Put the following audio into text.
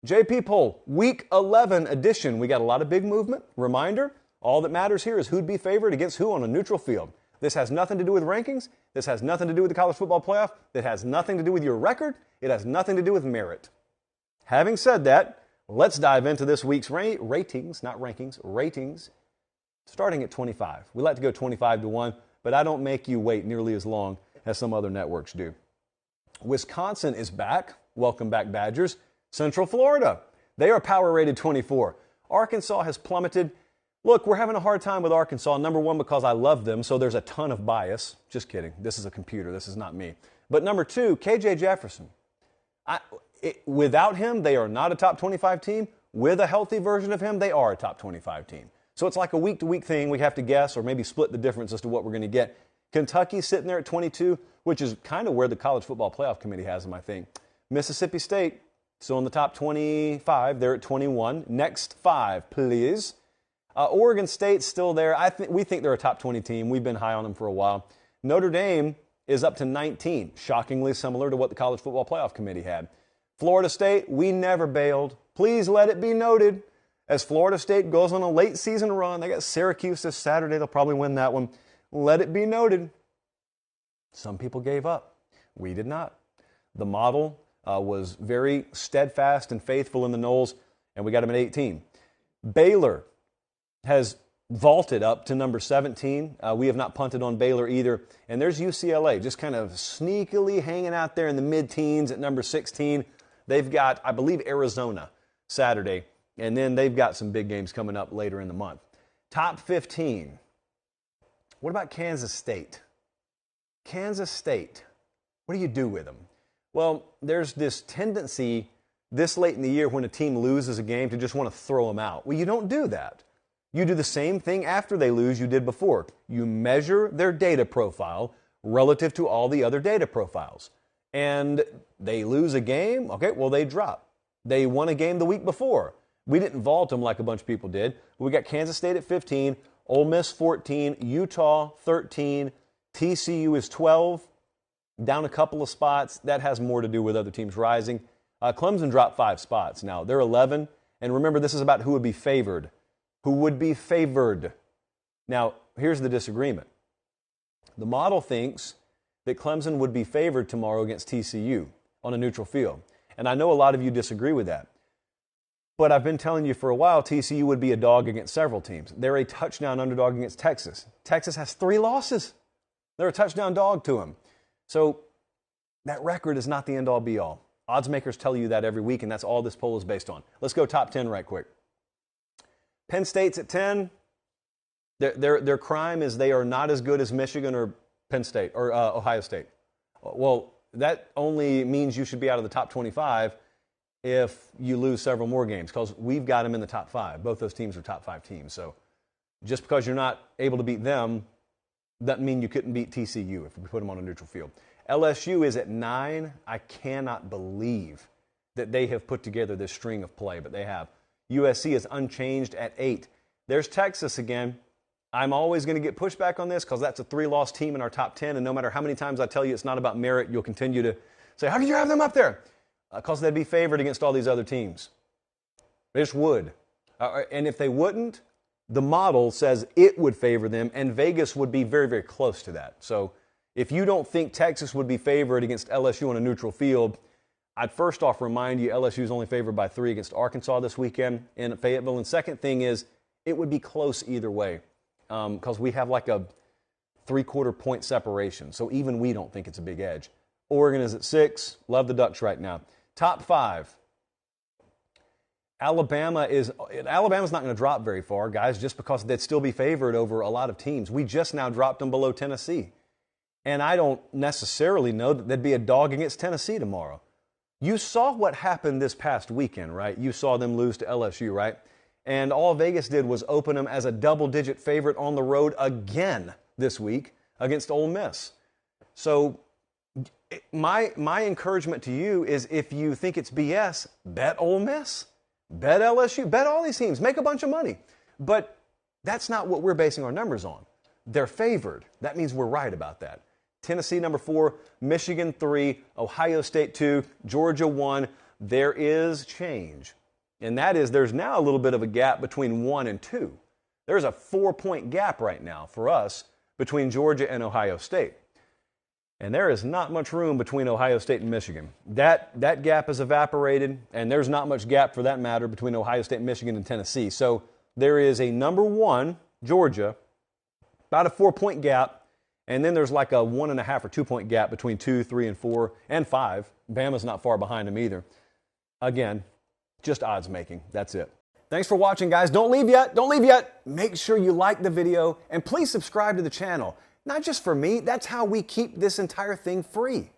JP poll, week 11 edition. We got a lot of big movement. Reminder, all that matters here is who'd be favored against who on a neutral field. This has nothing to do with rankings. This has nothing to do with the college football playoff. It has nothing to do with your record. It has nothing to do with merit. Having said that, let's dive into this week's ratings, not rankings, ratings, starting at 25. We like to go 25-1, but I don't make you wait nearly as long as some other networks do. Wisconsin is back. Welcome back, Badgers. Central Florida, they are power rated 24. Arkansas has plummeted. Look, we're having a hard time with Arkansas. Number one, because I love them, so there's a ton of bias. Just kidding. This is a computer. This is not me. But number two, KJ Jefferson. Without him, they are not a top 25 team. With a healthy version of him, they are a top 25 team. So it's like a week-to-week thing. We have to guess or maybe split the difference as to what we're going to get. Kentucky's sitting there at 22, which is kind of where the College Football Playoff Committee has them, I think. Mississippi State, still in the top 25. They're at 21. Next five, please. Oregon State's still there. We think they're a top 20 team. We've been high on them for a while. Notre Dame is up to 19, shockingly similar to what the College Football Playoff Committee had. Florida State, we never bailed. Please let it be noted, as Florida State goes on a late season run. They got Syracuse this Saturday. They'll probably win that one. Let it be noted, some people gave up. We did not. The model was very steadfast and faithful in the Knowles, and we got him at 18. Baylor has vaulted up to number 17. We have not punted on Baylor either. And there's UCLA, just kind of sneakily hanging out there in the mid-teens at number 16. They've got, I believe, Arizona Saturday, and then they've got some big games coming up later in the month. Top 15. What about Kansas State? Kansas State, what do you do with them? Well, there's this tendency this late in the year when a team loses a game to just want to throw them out. Well, you don't do that. You do the same thing after they lose you did before. You measure their data profile relative to all the other data profiles. And they lose a game, okay, well, they drop. They won a game the week before. We didn't vault them like a bunch of people did. We got Kansas State at 15, Ole Miss 14, Utah 13, TCU is 12, down a couple of spots. That has more to do with other teams rising. Clemson dropped 5 spots. Now, they're 11, and remember, this is about who would be favored. Who would be favored? Now, here's the disagreement. The model thinks that Clemson would be favored tomorrow against TCU on a neutral field. And I know a lot of you disagree with that. But I've been telling you for a while TCU would be a dog against several teams. They're a touchdown underdog against Texas. Texas has 3 losses. They're a touchdown dog to them. So that record is not the end-all be-all. Odds makers tell you that every week, and that's all this poll is based on. Let's go top 10 right quick. Penn State's at 10. Their crime is they are not as good as Michigan or Penn State or Ohio State. Well, that only means you should be out of the top 25 if you lose several more games, because we've got them in the top 5. Both those teams are top 5 teams. So just because you're not able to beat them doesn't mean you couldn't beat TCU if we put them on a neutral field. LSU is at 9. I cannot believe that they have put together this string of play, but they have. USC is unchanged at 8. There's Texas again. I'm always going to get pushback on this because that's a 3-loss team in our top 10, and no matter how many times I tell you it's not about merit, you'll continue to say, how do you have them up there? Because they'd be favored against all these other teams. They just would. And if they wouldn't, the model says it would favor them, and Vegas would be very, very close to that. So if you don't think Texas would be favored against LSU on a neutral field, I'd first off remind you LSU is only favored by 3 against Arkansas this weekend in Fayetteville. And second thing is it would be close either way because we have like a 3/4 point separation. So even we don't think it's a big edge. Oregon is at 6. Love the Ducks right now. Top 5. Alabama's not going to drop very far, guys, just because they'd still be favored over a lot of teams. We just now dropped them below Tennessee. And I don't necessarily know that they'd be a dog against Tennessee tomorrow. You saw what happened this past weekend, right? You saw them lose to LSU, right? And all Vegas did was open them as a double-digit favorite on the road again this week against Ole Miss. So my encouragement to you is if you think it's BS, bet Ole Miss, bet LSU, bet all these teams, make a bunch of money. But that's not what we're basing our numbers on. They're favored. That means we're right about that. Tennessee, number 4, Michigan, 3, Ohio State, 2, Georgia, 1, there is change. And that is, there's now a little bit of a gap between 1 and 2. There's a 4-point gap right now for us between Georgia and Ohio State. And there is not much room between Ohio State and Michigan. That gap has evaporated, and there's not much gap for that matter between Ohio State, Michigan, and Tennessee. So there is a number 1, Georgia, about a 4-point gap, and then there's like a 1.5 or 2-point gap between 2, 3, and 4, and 5. Bama's not far behind them either. Again, just odds making. That's it. Thanks for watching, guys. Don't leave yet. Don't leave yet. Make sure you like the video and please subscribe to the channel. Not just for me, that's how we keep this entire thing free.